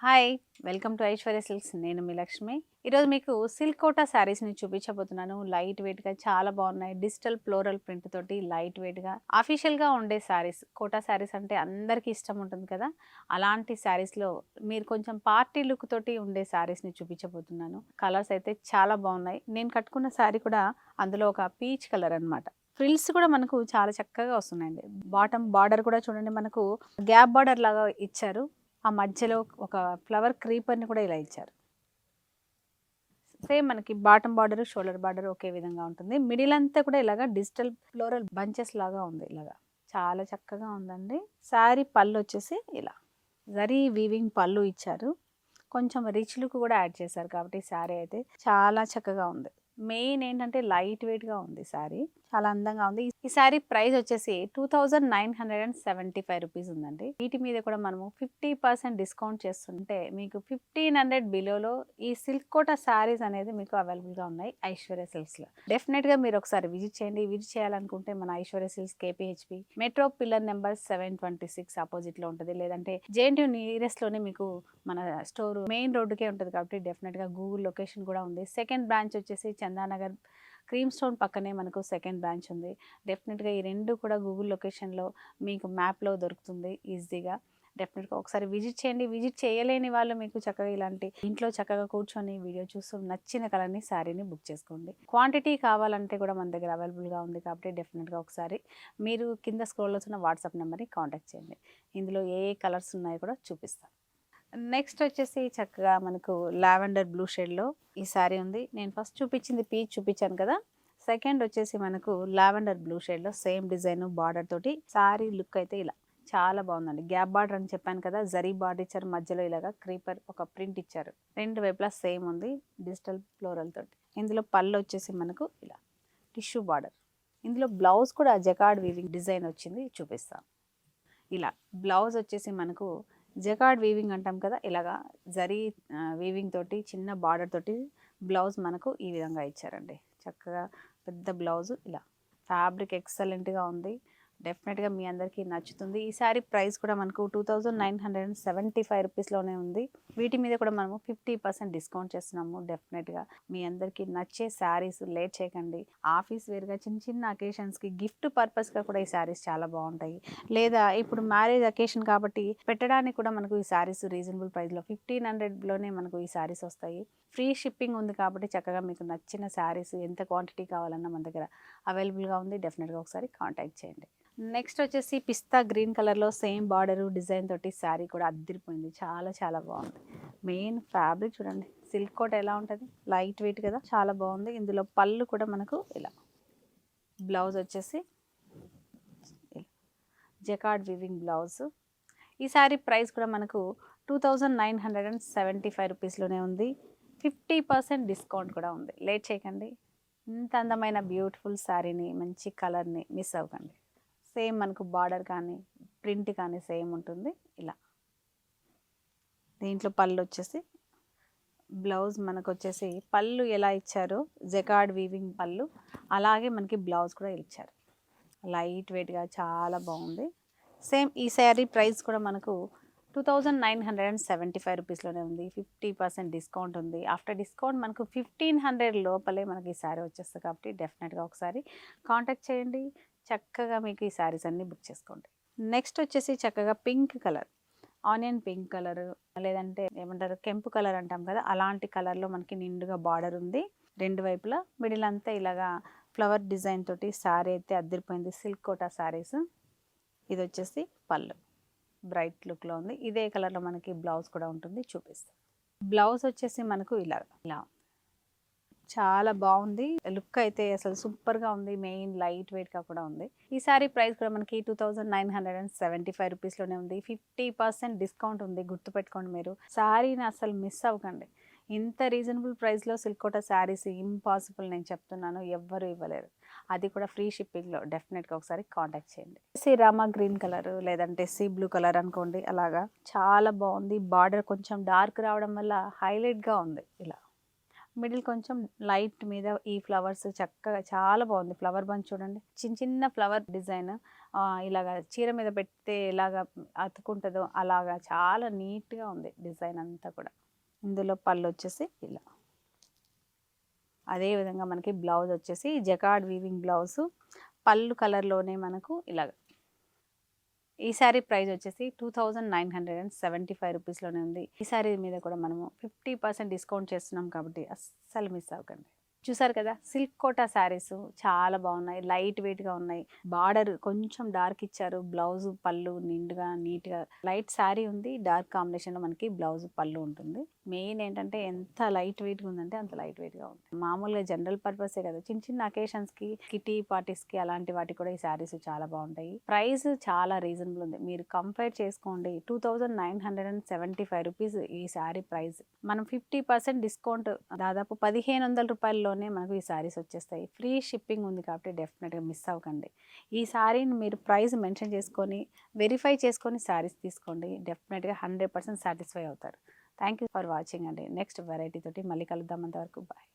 Hi! Welcome to Aishwarya silks. నేను మీ లక్ష్మి. ఈరోజు మీకు సిల్క్ కోటా శారీస్‌ని చూపించబోతున్నాను. లైట్ వెయిట్‌గా చాలా బాగున్నాయి. డిజిటల్ ఫ్లోరల్ ప్రింట్ తోటి లైట్ వెయిట్‌గా అఫీషియల్‌గా ఉండే శారీస్. కోటా శారీస్ అంటే అందరికీ ఇష్టం ఉంటుంది కదా! అలాంటి శారీస్‌లో మీరు కొంచెం పార్టీ లుక్ తోటి ఉండే శారీస్‌ని చూపించబోతున్నాను. కలర్స్ అయితే చాలా బాగున్నాయి. నేను కట్టుకున్న శారీ కూడా అందులో ఒక పీచ్ కలర్ అన్నమాట. ఫ్రిల్స్ కూడా మనకు చాలా చక్కగా వస్తున్నాయండి. బాటమ్ బార్డర్ కూడా చూడండి, మనకు గ్యాప్ బార్డర్ లాగా ఇచ్చారు. ఆ మధ్యలో ఒక ఫ్లవర్ క్రీపర్‌ని కూడా ఇలా ఇచ్చారు. సేమ్ మనకి బాటమ్ బార్డర్, షోల్డర్ బార్డర్ ఒకే విధంగా ఉంటుంది. మిడిల్ అంతా కూడా ఇలాగా డిజిటల్ ఫ్లోరల్ బంచెస్ లాగా ఉంది ఇలాగా. చాలా చక్కగా ఉందండి. శారీ పళ్ళు వచ్చేసి ఇలా జరీ వీవింగ్ పళ్ళు ఇచ్చారు. కొంచెం రిచ్ లుక్ కూడా యాడ్ చేశారు కాబట్టి శారీ అయితే చాలా చక్కగా ఉంది. మెయిన్ ఏంటంటే లైట్ వెయిట్‌గా ఉంది శారీ. చాలా అందంగా ఉంది. ఈ శారీ ప్రైస్ వచ్చేసి 2975 రూపీస్ ఉందండి. వీటి మీద కూడా మనము 50% డిస్కౌంట్ చేస్తుంటే మీకు 1500 బిలోలో ఈ సిల్క్ కోటా శారీస్ అనేది మీకు అవైలబుల్‌గా ఉన్నాయి ఐశ్వర్య సిల్క్స్‌లో. డెఫినెట్‌గా మీరు ఒకసారి విజిట్ చేయండి. విజిట్ చేయాలనుకుంటే మన Aishwarya silks KPHB metro pillar number 726 అపోజిట్‌లో ఉంటుంది. లేదంటే జేఎన్‌టీయూ నియరెస్ట్‌లోనే మీకు మన స్టోర్ మెయిన్ రోడ్డుకే ఉంటుంది కాబట్టి డెఫినెట్‌గా గూగుల్ లొకేషన్ కూడా ఉంది. సెకండ్ బ్రాంచ్ వచ్చేసి చందానగర్ క్రీమ్ స్టోన్ పక్కనే మనకు సెకండ్ బ్రాంచ్ ఉంది. డెఫినెట్‌గా ఈ 2 కూడా గూగుల్ లొకేషన్‌లో మీకు మ్యాప్‌లో దొరుకుతుంది ఈజీగా. డెఫినెట్‌గా ఒకసారి విజిట్ చేయండి. విజిట్ చేయలేని వాళ్ళు మీకు చక్కగా ఇలాంటి ఇంట్లో చక్కగా కూర్చొని వీడియో చూస్తూ నచ్చిన కలర్‌ని శారీని బుక్ చేసుకోండి. క్వాంటిటీ కావాలంటే కూడా మన దగ్గర అవైలబుల్‌గా ఉంది కాబట్టి డెఫినెట్‌గా ఒకసారి మీరు కింద స్క్రోల్ అవుతున్న వాట్సాప్ నెంబర్‌ని కాంటాక్ట్ చేయండి. ఇందులో ఏ ఏ కలర్స్ ఉన్నాయో కూడా చూపిస్తాను. నెక్స్ట్ వచ్చేసి చక్కగా మనకు లావెండర్ బ్లూ షేడ్‌లో ఈ శారీ ఉంది. నేను ఫస్ట్ చూపించింది పీచ్ చూపించాను కదా! సెకండ్ వచ్చేసి మనకు లావెండర్ బ్లూ షేడ్‌లో సేమ్ డిజైన్ బార్డర్ తోటి శారీ లుక్ అయితే ఇలా చాలా బాగుందండి. గ్యాప్ బార్డర్ అని చెప్పాను కదా! జరీ బార్డర్ ఇచ్చారు. మధ్యలో ఇలాగా క్రీపర్ ఒక ప్రింట్ ఇచ్చారు. రెండు వైపులా సేమ్ ఉంది డిజిటల్ ఫ్లోరల్ తోటి. ఇందులో పళ్ళు వచ్చేసి మనకు ఇలా టిష్యూ బార్డర్. ఇందులో బ్లౌజ్ కూడా జకార్డ్ వీవింగ్ డిజైన్ వచ్చింది, చూపిస్తాను. ఇలా బ్లౌజ్ వచ్చేసి మనకు జకార్డ్ వీవింగ్ అంటాం కదా, ఇలాగా జరీ వీవింగ్ తోటి చిన్న బార్డర్ తోటి బ్లౌజ్ మనకు ఈ విధంగా ఇచ్చారండి. చక్కగా పెద్ద బ్లౌజు ఇలా ఫ్యాబ్రిక్ ఎక్సలెంట్గా ఉంది. డెఫినెట్గా మీ అందరికీ నచ్చుతుంది. ఈ శారీ ప్రైస్ కూడా మనకు 2975 రూపీస్లోనే ఉంది. వీటి మీద కూడా మనము 50% డిస్కౌంట్ చేస్తున్నాము. డెఫినెట్గా మీ అందరికీ నచ్చే శారీస్ లేట్ చేయకండి. ఆఫీస్ వేర్గా చిన్న చిన్న అకేషన్స్కి గిఫ్ట్ పర్పస్గా కూడా ఈ శారీస్ చాలా బాగుంటాయి. లేదా ఇప్పుడు మ్యారేజ్ అకేషన్ కాబట్టి పెట్టడానికి కూడా మనకు ఈ శారీస్ రీజనబుల్ ప్రైస్లో 1500లోనే మనకు ఈ శారీస్ వస్తాయి. ఫ్రీ షిప్పింగ్ ఉంది కాబట్టి చక్కగా మీకు నచ్చిన శారీస్ ఎంత క్వాంటిటీ కావాలన్నా మన దగ్గర అవైలబుల్గా ఉంది. డెఫినెట్గా ఒకసారి కాంటాక్ట్ చేయండి. నెక్స్ట్ వచ్చేసి పిస్తా గ్రీన్ కలర్లో సేమ్ బార్డరు డిజైన్ తోటి శారీ కూడా అద్దరిపోయింది. చాలా చాలా బాగుంది. మెయిన్ ఫ్యాబ్రిక్ చూడండి, సిల్క్ కోట్ ఎలా ఉంటుంది, లైట్ వెయిట్ కదా, చాలా బాగుంది. ఇందులో పళ్ళు కూడా మనకు ఇలా, బ్లౌజ్ వచ్చేసి జకార్డ్ వివింగ్ బ్లౌజ్. ఈ శారీ ప్రైస్ కూడా మనకు 2975 రూపీస్లోనే ఉంది. 50% డిస్కౌంట్ కూడా ఉంది. లేట్ చేయకండి. ఇంత అందమైన బ్యూటిఫుల్ శారీని, మంచి కలర్ని మిస్ అవ్వకండి. సేమ్ మనకు బార్డర్ కానీ ప్రింట్ కానీ సేమ్ ఉంటుంది. ఇలా దీంట్లో పళ్ళు వచ్చేసి, బ్లౌజ్ మనకు వచ్చేసి పళ్ళు ఎలా ఇచ్చారో జకార్డ్ వీవింగ్ పళ్ళు అలాగే మనకి బ్లౌజ్ కూడా ఇచ్చారు. లైట్ వెయిట్గా చాలా బాగుంది. సేమ్ ఈ శారీ ప్రైస్ కూడా మనకు 2975 రూపీస్లోనే ఉంది. 50% డిస్కౌంట్ ఉంది. ఆఫ్టర్ డిస్కౌంట్ మనకు 1500 లోపలే మనకి ఈ శారీ వచ్చేస్తుంది కాబట్టి డెఫినెట్గా ఒకసారి కాంటాక్ట్ చేయండి. చక్కగా మీకు ఈ శారీస్ అన్నీ బుక్ చేసుకోండి. నెక్స్ట్ వచ్చేసి చక్కగా pink colour, onion pink colour, లేదంటే ఏమంటారు కెంపు కలర్ అంటాం కదా, అలాంటి కలర్లో మనకి నిండుగా బార్డర్ ఉంది. రెండు వైపులా మిడిల్ అంతా ఇలాగా ఫ్లవర్ డిజైన్ తోటి శారీ అయితే అద్దరిపోయింది. సిల్క్ కోటా శారీస్. ఇది వచ్చేసి పళ్ళు బ్రైట్ లుక్లో ఉంది. ఇదే కలర్లో మనకి బ్లౌజ్ కూడా ఉంటుంది, చూపిస్తాం. బ్లౌజ్ వచ్చేసి మనకు ఇలా ఇలా చాలా బాగుంది. లుక్ అయితే అసలు సూపర్గా ఉంది. మెయిన్ లైట్ వెయిట్గా కూడా ఉంది. ఈ సారీ ప్రైస్ కూడా మనకి 2975 రూపీస్లోనే ఉంది. 50% డిస్కౌంట్ ఉంది. గుర్తుపెట్టుకోండి, మీరు శారీని అసలు మిస్ అవ్వకండి. ఇంత రీజనబుల్ ప్రైస్లో సిల్క్ కోటా శారీస్ ఇంపాసిబుల్, నేను చెప్తున్నాను, ఎవ్వరు ఇవ్వలేరు. అది కూడా ఫ్రీ షిప్పింగ్లో. డెఫినెట్గా ఒకసారి కాంటాక్ట్ చేయండి. రామా గ్రీన్ కలర్ లేదంటే సీ బ్లూ కలర్ అనుకోండి, అలాగా చాలా బాగుంది. బార్డర్ కొంచెం డార్క్ రావడం వల్ల హైలైట్గా ఉంది. ఇలా మిడిల్ కొంచెం లైట్ మీద ఈ ఫ్లవర్స్ చక్కగా చాలా బాగుంది. ఫ్లవర్ బంచ్ చూడండి, చిన్న చిన్న ఫ్లవర్ డిజైన్ ఇలాగ చీర మీద పెడితే ఎలాగ అతుకుంటుందో అలాగా చాలా నీట్గా ఉంది డిజైన్ అంతా కూడా. ఇందులో పళ్ళు వచ్చేసి ఇలా, అదేవిధంగా మనకి బ్లౌజ్ వచ్చేసి జకార్డ్ వీవింగ్ బ్లౌజు, పళ్ళు కలర్లోనే మనకు ఇలాగ. ఈ శారీ ప్రైస్ వచ్చేసి 2975 రూపీస్లోనే ఉంది. ఈ శారీ మీద కూడా మనము 50% డిస్కౌంట్ చేస్తున్నాం కాబట్టి అస్సలు మిస్ అవ్వకండి. చూసారు కదా, సిల్క్ కోటా శారీస్ చాలా బాగున్నాయి, లైట్ వెయిట్గా ఉన్నాయి. బార్డర్ కొంచెం డార్క్ ఇచ్చారు, బ్లౌజ్ పళ్ళు నిండుగా నీట్గా లైట్ శారీ ఉంది. డార్క్ కాంబినేషన్లో మనకి బ్లౌజ్ పళ్ళు ఉంటుంది. మెయిన్ ఏంటంటే ఎంత లైట్ వెయిట్గా ఉందంటే అంత లైట్ వెయిట్గా ఉంది. మామూలుగా జనరల్ పర్పసే కదా, చిన్న చిన్న అకేషన్స్కి, కిటీ పార్టీస్కి అలాంటి వాటికి కూడా ఈ శారీస్ చాలా బాగుంటాయి. ప్రైస్ చాలా రీజనబుల్ ఉంది, మీరు కంపేర్ చేసుకోండి. 2975 రూపీస్ ఈ శారీ ప్రైస్. మనం 50% డిస్కౌంట్, దాదాపు 1500 రూపాయల్లోనే మనకు ఈ శారీస్ వచ్చేస్తాయి. ఫ్రీ షిప్పింగ్ ఉంది కాబట్టి డెఫినెట్గా మిస్ అవ్వకండి. ఈ శారీని మీరు ప్రైస్ మెన్షన్ చేసుకొని వెరిఫై చేసుకొని శారీస్ తీసుకోండి, డెఫినెట్గా 100% సాటిస్ఫై అవుతారు. థ్యాంక్ యూ ఫర్ వాచింగ్ అండి. నెక్స్ట్ వెరైటీ తోటి మళ్ళీ కలుద్దాం. అంతవరకు బాయ్.